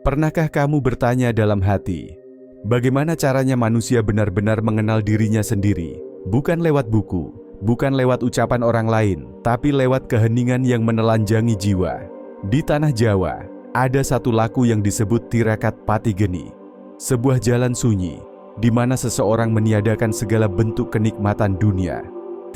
Pernahkah kamu bertanya dalam hati, bagaimana caranya manusia benar-benar mengenal dirinya sendiri? Bukan lewat buku, bukan lewat ucapan orang lain, tapi lewat keheningan yang menelanjangi jiwa. Di tanah Jawa, ada satu laku yang disebut Tirakat Pati Geni. Sebuah jalan sunyi, di mana seseorang meniadakan segala bentuk kenikmatan dunia.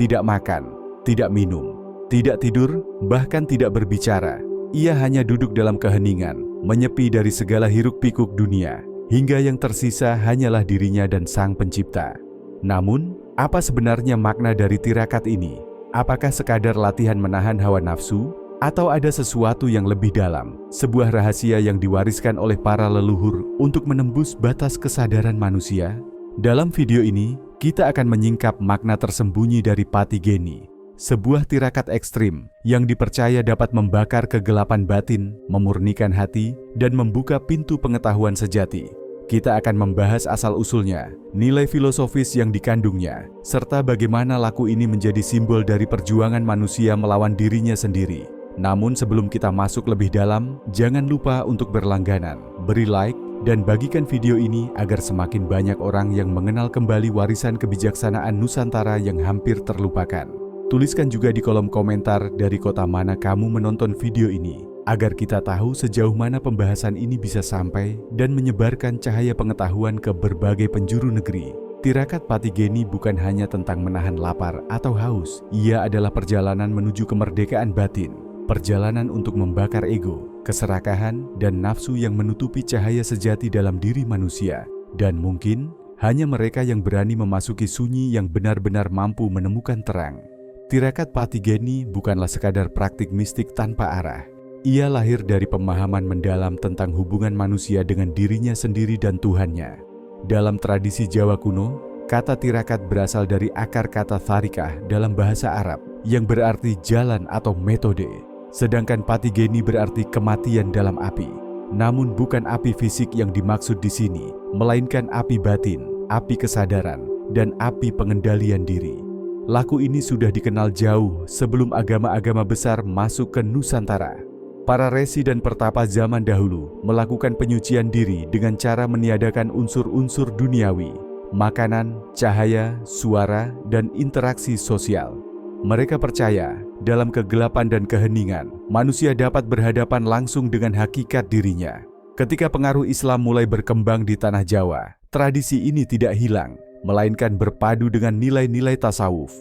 Tidak makan, tidak minum, tidak tidur, bahkan tidak berbicara. Ia hanya duduk dalam keheningan, menyepi dari segala hiruk-pikuk dunia, hingga yang tersisa hanyalah dirinya dan Sang Pencipta. Namun, apa sebenarnya makna dari tirakat ini? Apakah sekadar latihan menahan hawa nafsu? Atau ada sesuatu yang lebih dalam, sebuah rahasia yang diwariskan oleh para leluhur untuk menembus batas kesadaran manusia? Dalam video ini, kita akan menyingkap makna tersembunyi dari Pati Geni, sebuah tirakat ekstrim yang dipercaya dapat membakar kegelapan batin, memurnikan hati, dan membuka pintu pengetahuan sejati. Kita akan membahas asal-usulnya, nilai filosofis yang dikandungnya, serta bagaimana laku ini menjadi simbol dari perjuangan manusia melawan dirinya sendiri. Namun sebelum kita masuk lebih dalam, jangan lupa untuk berlangganan, beri like, dan bagikan video ini agar semakin banyak orang yang mengenal kembali warisan kebijaksanaan Nusantara yang hampir terlupakan. Tuliskan juga di kolom komentar dari kota mana kamu menonton video ini, agar kita tahu sejauh mana pembahasan ini bisa sampai dan menyebarkan cahaya pengetahuan ke berbagai penjuru negeri. Tirakat Pati Geni bukan hanya tentang menahan lapar atau haus, ia adalah perjalanan menuju kemerdekaan batin, perjalanan untuk membakar ego, keserakahan, dan nafsu yang menutupi cahaya sejati dalam diri manusia. Dan mungkin hanya mereka yang berani memasuki sunyi yang benar-benar mampu menemukan terang. Tirakat Pati Geni bukanlah sekadar praktik mistik tanpa arah. Ia lahir dari pemahaman mendalam tentang hubungan manusia dengan dirinya sendiri dan Tuhannya. Dalam tradisi Jawa kuno, kata tirakat berasal dari akar kata tharikah dalam bahasa Arab yang berarti jalan atau metode. Sedangkan Pati Geni berarti kematian dalam api. Namun bukan api fisik yang dimaksud di sini, melainkan api batin, api kesadaran, dan api pengendalian diri. Laku ini sudah dikenal jauh sebelum agama-agama besar masuk ke Nusantara. Para resi dan pertapa zaman dahulu melakukan penyucian diri dengan cara meniadakan unsur-unsur duniawi, makanan, cahaya, suara, dan interaksi sosial. Mereka percaya, dalam kegelapan dan keheningan, manusia dapat berhadapan langsung dengan hakikat dirinya. Ketika pengaruh Islam mulai berkembang di tanah Jawa, tradisi ini tidak hilang, melainkan berpadu dengan nilai-nilai tasawuf.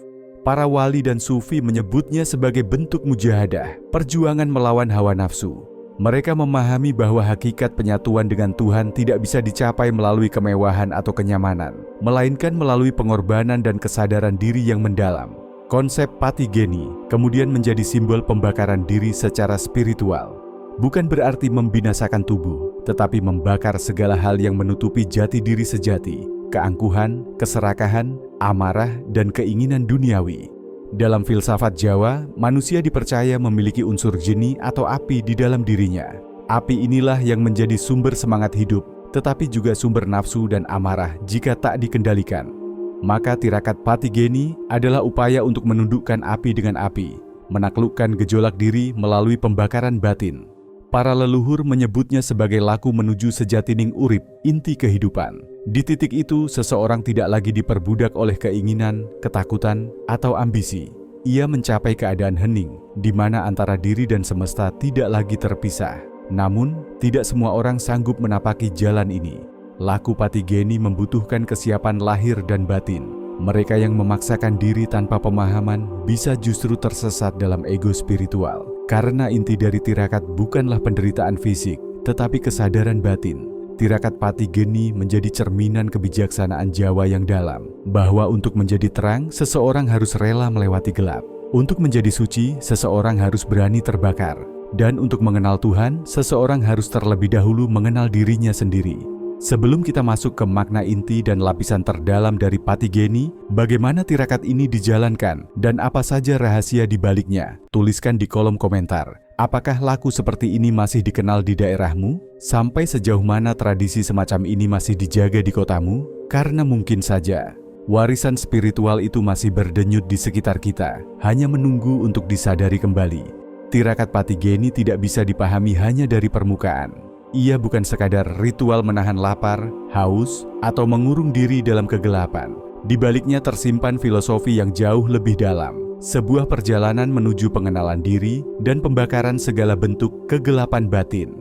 Para wali dan sufi menyebutnya sebagai bentuk mujahadah, perjuangan melawan hawa nafsu. Mereka memahami bahwa hakikat penyatuan dengan Tuhan tidak bisa dicapai melalui kemewahan atau kenyamanan, melainkan melalui pengorbanan dan kesadaran diri yang mendalam. Konsep Pati Geni kemudian menjadi simbol pembakaran diri secara spiritual. Bukan berarti membinasakan tubuh, tetapi membakar segala hal yang menutupi jati diri sejati, keangkuhan, keserakahan, amarah, dan keinginan duniawi. Dalam filsafat Jawa, manusia dipercaya memiliki unsur jeni atau api di dalam dirinya. Api inilah yang menjadi sumber semangat hidup, tetapi juga sumber nafsu dan amarah jika tak dikendalikan. Maka tirakat Pati Geni adalah upaya untuk menundukkan api dengan api, menaklukkan gejolak diri melalui pembakaran batin. Para leluhur menyebutnya sebagai laku menuju sejatining urip, inti kehidupan. Di titik itu, seseorang tidak lagi diperbudak oleh keinginan, ketakutan, atau ambisi. Ia mencapai keadaan hening, di mana antara diri dan semesta tidak lagi terpisah. Namun, tidak semua orang sanggup menapaki jalan ini. Laku Pati Geni membutuhkan kesiapan lahir dan batin. Mereka yang memaksakan diri tanpa pemahaman bisa justru tersesat dalam ego spiritual. Karena inti dari tirakat bukanlah penderitaan fisik, tetapi kesadaran batin. Tirakat Pati Geni menjadi cerminan kebijaksanaan Jawa yang dalam, bahwa untuk menjadi terang, seseorang harus rela melewati gelap. Untuk menjadi suci, seseorang harus berani terbakar. Dan untuk mengenal Tuhan, seseorang harus terlebih dahulu mengenal dirinya sendiri. Sebelum kita masuk ke makna inti dan lapisan terdalam dari Pati Geni, bagaimana tirakat ini dijalankan dan apa saja rahasia di baliknya? Tuliskan di kolom komentar. Apakah laku seperti ini masih dikenal di daerahmu? Sampai sejauh mana tradisi semacam ini masih dijaga di kotamu? Karena mungkin saja warisan spiritual itu masih berdenyut di sekitar kita, hanya menunggu untuk disadari kembali. Tirakat Pati Geni tidak bisa dipahami hanya dari permukaan. Ia bukan sekadar ritual menahan lapar, haus, atau mengurung diri dalam kegelapan. Di baliknya tersimpan filosofi yang jauh lebih dalam, sebuah perjalanan menuju pengenalan diri dan pembakaran segala bentuk kegelapan batin.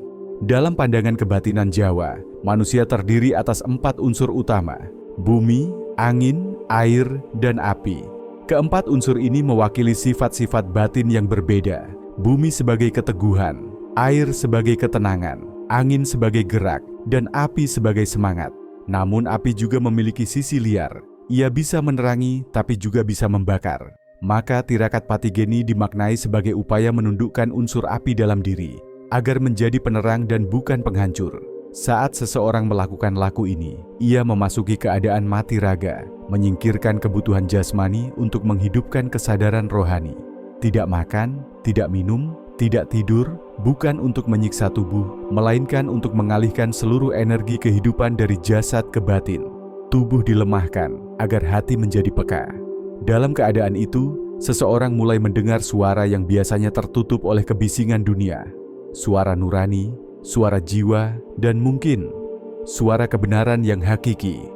Dalam pandangan kebatinan Jawa, manusia terdiri atas 4 unsur utama: bumi, angin, air, dan api. Keempat unsur ini mewakili sifat-sifat batin yang berbeda. Bumi sebagai keteguhan, air sebagai ketenangan, angin sebagai gerak, dan api sebagai semangat. Namun api juga memiliki sisi liar. Ia bisa menerangi tapi juga bisa membakar. Maka tirakat Patigeni dimaknai sebagai upaya menundukkan unsur api dalam diri, agar menjadi penerang dan bukan penghancur. Saat seseorang melakukan laku ini, ia memasuki keadaan mati raga, menyingkirkan kebutuhan jasmani untuk menghidupkan kesadaran rohani. Tidak makan, tidak minum, tidak tidur, bukan untuk menyiksa tubuh, melainkan untuk mengalihkan seluruh energi kehidupan dari jasad ke batin. Tubuh dilemahkan agar hati menjadi peka. Dalam keadaan itu, seseorang mulai mendengar suara yang biasanya tertutup oleh kebisingan dunia. Suara nurani, suara jiwa, dan mungkin suara kebenaran yang hakiki.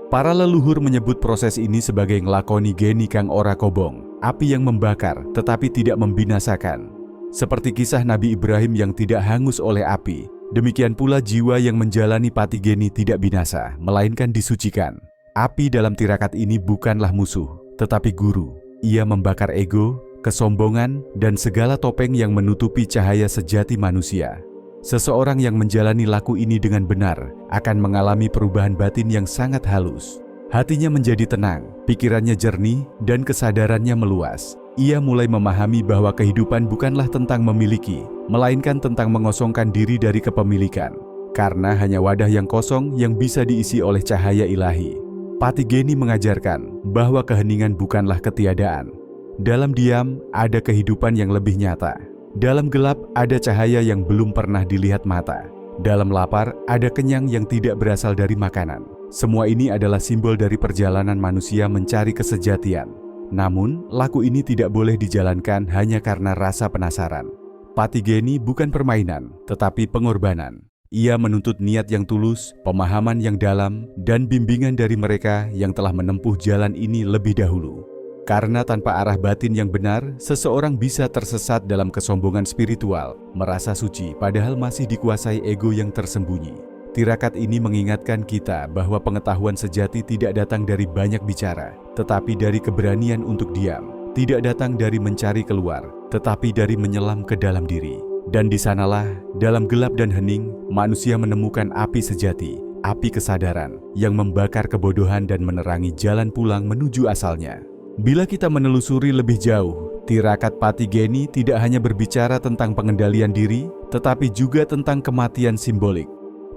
Para leluhur menyebut proses ini sebagai nglakoni geni kang ora kobong, api yang membakar tetapi tidak membinasakan. Seperti kisah Nabi Ibrahim yang tidak hangus oleh api, demikian pula jiwa yang menjalani patigeni tidak binasa, melainkan disucikan. Api dalam tirakat ini bukanlah musuh, tetapi guru. Ia membakar ego, kesombongan, dan segala topeng yang menutupi cahaya sejati manusia. Seseorang yang menjalani laku ini dengan benar akan mengalami perubahan batin yang sangat halus. Hatinya menjadi tenang, pikirannya jernih, dan kesadarannya meluas. Ia mulai memahami bahwa kehidupan bukanlah tentang memiliki, melainkan tentang mengosongkan diri dari kepemilikan. Karena hanya wadah yang kosong yang bisa diisi oleh cahaya ilahi. Patigeni mengajarkan bahwa keheningan bukanlah ketiadaan. Dalam diam ada kehidupan yang lebih nyata. Dalam gelap ada cahaya yang belum pernah dilihat mata. Dalam lapar ada kenyang yang tidak berasal dari makanan. Semua ini adalah simbol dari perjalanan manusia mencari kesejatian. Namun, laku ini tidak boleh dijalankan hanya karena rasa penasaran. Patigeni bukan permainan, tetapi pengorbanan. Ia menuntut niat yang tulus, pemahaman yang dalam, dan bimbingan dari mereka yang telah menempuh jalan ini lebih dahulu. Karena tanpa arah batin yang benar, seseorang bisa tersesat dalam kesombongan spiritual, merasa suci padahal masih dikuasai ego yang tersembunyi. Tirakat ini mengingatkan kita bahwa pengetahuan sejati tidak datang dari banyak bicara, tetapi dari keberanian untuk diam. Tidak datang dari mencari keluar, tetapi dari menyelam ke dalam diri. Dan di sanalah, dalam gelap dan hening, manusia menemukan api sejati, api kesadaran, yang membakar kebodohan dan menerangi jalan pulang menuju asalnya. Bila kita menelusuri lebih jauh, tirakat Patigeni tidak hanya berbicara tentang pengendalian diri, tetapi juga tentang kematian simbolik.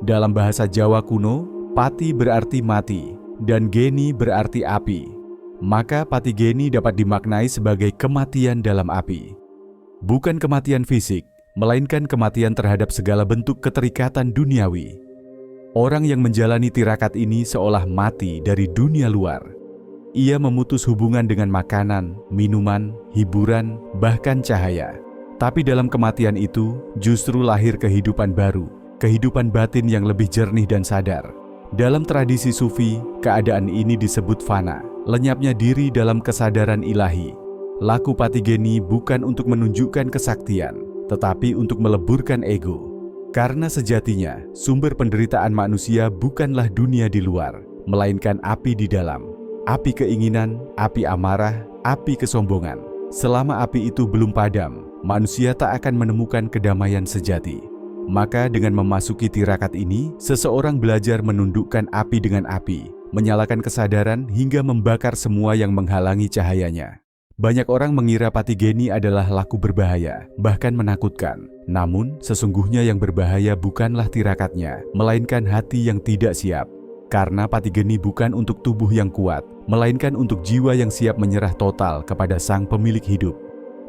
Dalam bahasa Jawa kuno, pati berarti mati, dan geni berarti api. Maka patigeni dapat dimaknai sebagai kematian dalam api. Bukan kematian fisik, melainkan kematian terhadap segala bentuk keterikatan duniawi. Orang yang menjalani tirakat ini seolah mati dari dunia luar. Ia memutus hubungan dengan makanan, minuman, hiburan, bahkan cahaya. Tapi dalam kematian itu, justru lahir kehidupan baru, kehidupan batin yang lebih jernih dan sadar. Dalam tradisi sufi, keadaan ini disebut fana, lenyapnya diri dalam kesadaran ilahi. Laku patigeni bukan untuk menunjukkan kesaktian, tetapi untuk meleburkan ego. Karena sejatinya, sumber penderitaan manusia bukanlah dunia di luar, melainkan api di dalam. Api keinginan, api amarah, api kesombongan. Selama api itu belum padam, manusia tak akan menemukan kedamaian sejati. Maka dengan memasuki tirakat ini, seseorang belajar menundukkan api dengan api, menyalakan kesadaran hingga membakar semua yang menghalangi cahayanya. Banyak orang mengira patigeni adalah laku berbahaya, bahkan menakutkan. Namun, sesungguhnya yang berbahaya bukanlah tirakatnya, melainkan hati yang tidak siap. Karena patigeni bukan untuk tubuh yang kuat, melainkan untuk jiwa yang siap menyerah total kepada sang pemilik hidup.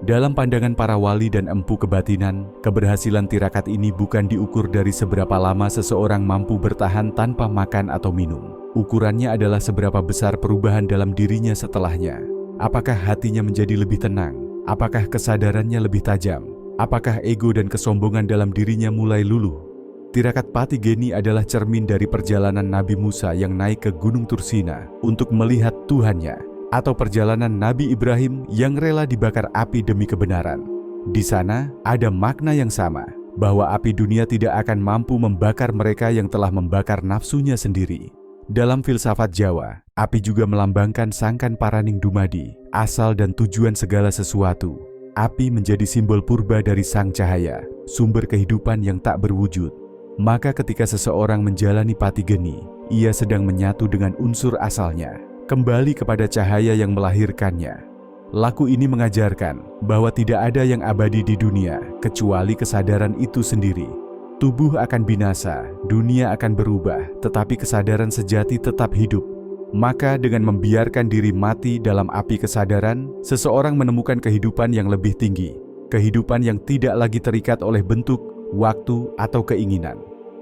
Dalam pandangan para wali dan empu kebatinan, keberhasilan tirakat ini bukan diukur dari seberapa lama seseorang mampu bertahan tanpa makan atau minum. Ukurannya adalah seberapa besar perubahan dalam dirinya setelahnya. Apakah hatinya menjadi lebih tenang? Apakah kesadarannya lebih tajam? Apakah ego dan kesombongan dalam dirinya mulai luluh? Tirakat Patigeni adalah cermin dari perjalanan Nabi Musa yang naik ke Gunung Tursina untuk melihat Tuhannya, atau perjalanan Nabi Ibrahim yang rela dibakar api demi kebenaran. Di sana ada makna yang sama, bahwa api dunia tidak akan mampu membakar mereka yang telah membakar nafsunya sendiri. Dalam filsafat Jawa, api juga melambangkan sangkan paraning dumadi, asal dan tujuan segala sesuatu. Api menjadi simbol purba dari sang cahaya, sumber kehidupan yang tak berwujud. Maka ketika seseorang menjalani Patigeni, ia sedang menyatu dengan unsur asalnya, kembali kepada cahaya yang melahirkannya. Laku ini mengajarkan bahwa tidak ada yang abadi di dunia kecuali kesadaran itu sendiri. Tubuh akan binasa, dunia akan berubah, tetapi kesadaran sejati tetap hidup. Maka dengan membiarkan diri mati dalam api kesadaran, seseorang menemukan kehidupan yang lebih tinggi, kehidupan yang tidak lagi terikat oleh bentuk, waktu, atau keinginan.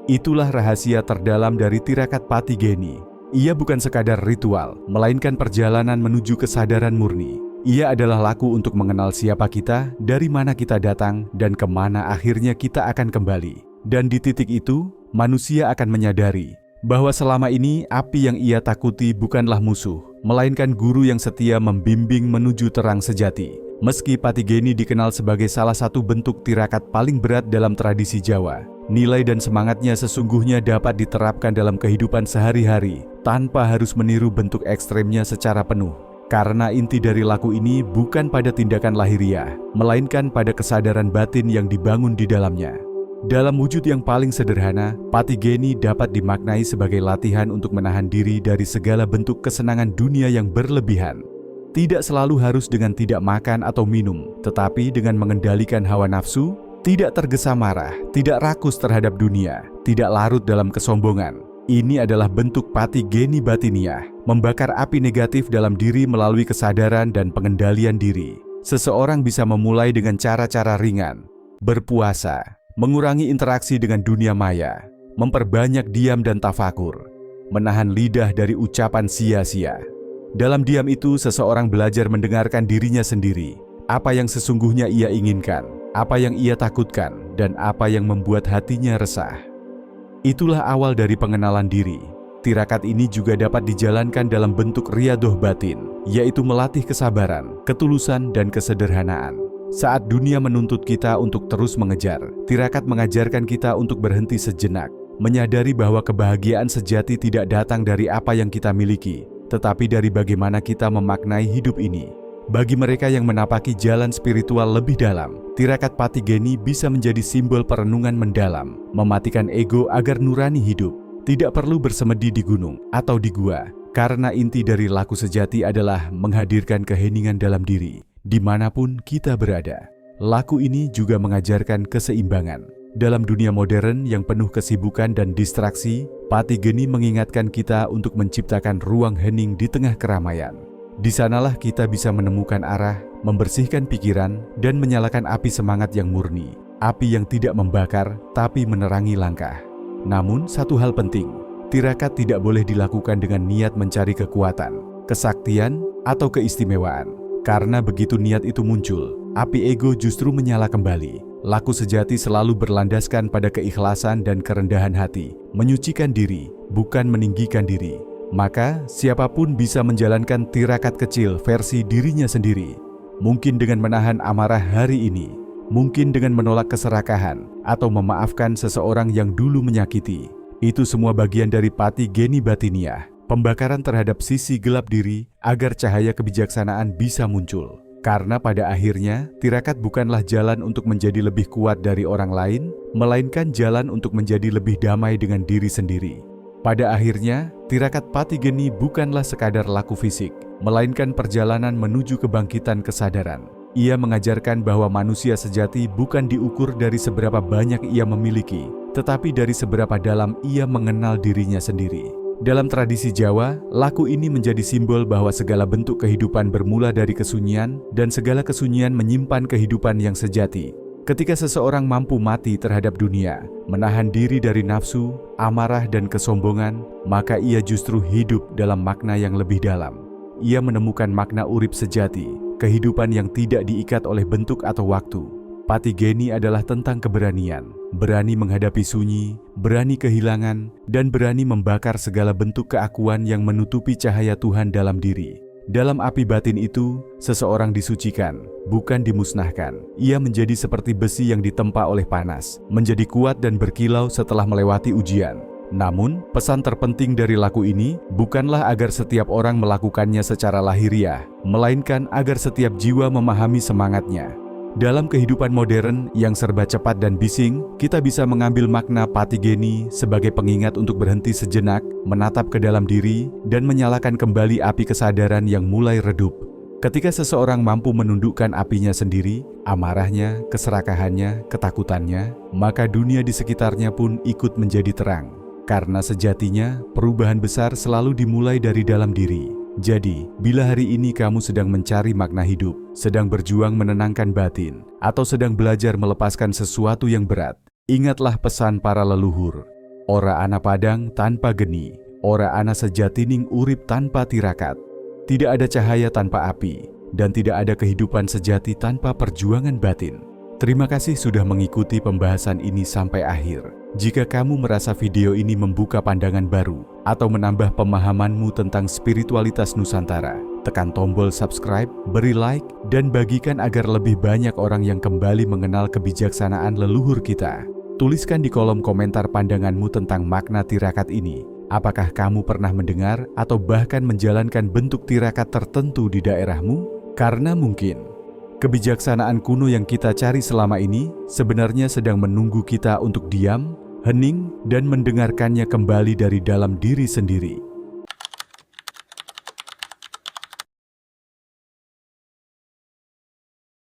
Itulah rahasia terdalam dari tirakat Patigeni. Ia bukan sekadar ritual, melainkan perjalanan menuju kesadaran murni. Ia adalah laku untuk mengenal siapa kita, dari mana kita datang, dan kemana akhirnya kita akan kembali. Dan di titik itu, manusia akan menyadari bahwa selama ini api yang ia takuti bukanlah musuh, melainkan guru yang setia membimbing menuju terang sejati. Meski Patigeni dikenal sebagai salah satu bentuk tirakat paling berat dalam tradisi Jawa, nilai dan semangatnya sesungguhnya dapat diterapkan dalam kehidupan sehari-hari tanpa harus meniru bentuk ekstremnya secara penuh. Karena inti dari laku ini bukan pada tindakan lahiriah, melainkan pada kesadaran batin yang dibangun di dalamnya. Dalam wujud yang paling sederhana, Patigeni dapat dimaknai sebagai latihan untuk menahan diri dari segala bentuk kesenangan dunia yang berlebihan. Tidak selalu harus dengan tidak makan atau minum, tetapi dengan mengendalikan hawa nafsu, tidak tergesa marah, tidak rakus terhadap dunia, tidak larut dalam kesombongan. Ini adalah bentuk Patigeni batiniah, membakar api negatif dalam diri melalui kesadaran dan pengendalian diri. Seseorang bisa memulai dengan cara-cara ringan, berpuasa, mengurangi interaksi dengan dunia maya, memperbanyak diam dan tafakur, menahan lidah dari ucapan sia-sia. Dalam diam itu, seseorang belajar mendengarkan dirinya sendiri, apa yang sesungguhnya ia inginkan, apa yang ia takutkan, dan apa yang membuat hatinya resah. Itulah awal dari pengenalan diri. Tirakat ini juga dapat dijalankan dalam bentuk riyadoh batin, yaitu melatih kesabaran, ketulusan, dan kesederhanaan. Saat dunia menuntut kita untuk terus mengejar, tirakat mengajarkan kita untuk berhenti sejenak, menyadari bahwa kebahagiaan sejati tidak datang dari apa yang kita miliki, tetapi dari bagaimana kita memaknai hidup ini. Bagi mereka yang menapaki jalan spiritual lebih dalam, tirakat Patigeni bisa menjadi simbol perenungan mendalam, mematikan ego agar nurani hidup. Tidak perlu bersemedi di gunung atau di gua, karena inti dari laku sejati adalah menghadirkan keheningan dalam diri, dimanapun kita berada. Laku ini juga mengajarkan keseimbangan. Dalam dunia modern yang penuh kesibukan dan distraksi, Patigeni mengingatkan kita untuk menciptakan ruang hening di tengah keramaian. Di sanalah kita bisa menemukan arah, membersihkan pikiran, dan menyalakan api semangat yang murni, api yang tidak membakar tapi menerangi langkah. Namun satu hal penting, tirakat tidak boleh dilakukan dengan niat mencari kekuatan, kesaktian, atau keistimewaan. Karena begitu niat itu muncul, api ego justru menyala kembali. Laku sejati selalu berlandaskan pada keikhlasan dan kerendahan hati, menyucikan diri, bukan meninggikan diri. Maka, siapapun bisa menjalankan tirakat kecil versi dirinya sendiri. Mungkin dengan menahan amarah hari ini, mungkin dengan menolak keserakahan, atau memaafkan seseorang yang dulu menyakiti. Itu semua bagian dari Patigeni batiniah, pembakaran terhadap sisi gelap diri agar cahaya kebijaksanaan bisa muncul. Karena pada akhirnya, tirakat bukanlah jalan untuk menjadi lebih kuat dari orang lain, melainkan jalan untuk menjadi lebih damai dengan diri sendiri. Pada akhirnya, tirakat Patigeni bukanlah sekadar laku fisik, melainkan perjalanan menuju kebangkitan kesadaran. Ia mengajarkan bahwa manusia sejati bukan diukur dari seberapa banyak ia memiliki, tetapi dari seberapa dalam ia mengenal dirinya sendiri. Dalam tradisi Jawa, laku ini menjadi simbol bahwa segala bentuk kehidupan bermula dari kesunyian dan segala kesunyian menyimpan kehidupan yang sejati. Ketika seseorang mampu mati terhadap dunia, menahan diri dari nafsu, amarah, dan kesombongan, maka ia justru hidup dalam makna yang lebih dalam. Ia menemukan makna urip sejati, kehidupan yang tidak diikat oleh bentuk atau waktu. Patigeni adalah tentang keberanian, berani menghadapi sunyi, berani kehilangan, dan berani membakar segala bentuk keakuan yang menutupi cahaya Tuhan dalam diri. Dalam api batin itu, seseorang disucikan, bukan dimusnahkan. Ia menjadi seperti besi yang ditempa oleh panas, menjadi kuat dan berkilau setelah melewati ujian. Namun, pesan terpenting dari laku ini bukanlah agar setiap orang melakukannya secara lahiriah, melainkan agar setiap jiwa memahami semangatnya. Dalam kehidupan modern yang serba cepat dan bising, kita bisa mengambil makna patigeni sebagai pengingat untuk berhenti sejenak, menatap ke dalam diri, dan menyalakan kembali api kesadaran yang mulai redup. Ketika seseorang mampu menundukkan apinya sendiri, amarahnya, keserakahannya, ketakutannya, maka dunia di sekitarnya pun ikut menjadi terang. Karena sejatinya, perubahan besar selalu dimulai dari dalam diri. Jadi, bila hari ini kamu sedang mencari makna hidup, sedang berjuang menenangkan batin, atau sedang belajar melepaskan sesuatu yang berat, ingatlah pesan para leluhur. Ora ana padang tanpa geni, ora ana sejatining urip tanpa tirakat. Tidak ada cahaya tanpa api, dan tidak ada kehidupan sejati tanpa perjuangan batin. Terima kasih sudah mengikuti pembahasan ini sampai akhir. Jika kamu merasa video ini membuka pandangan baru atau menambah pemahamanmu tentang spiritualitas Nusantara, tekan tombol subscribe, beri like, dan bagikan agar lebih banyak orang yang kembali mengenal kebijaksanaan leluhur kita. Tuliskan di kolom komentar pandanganmu tentang makna tirakat ini. Apakah kamu pernah mendengar atau bahkan menjalankan bentuk tirakat tertentu di daerahmu? Karena mungkin kebijaksanaan kuno yang kita cari selama ini sebenarnya sedang menunggu kita untuk diam, hening, dan mendengarkannya kembali dari dalam diri sendiri.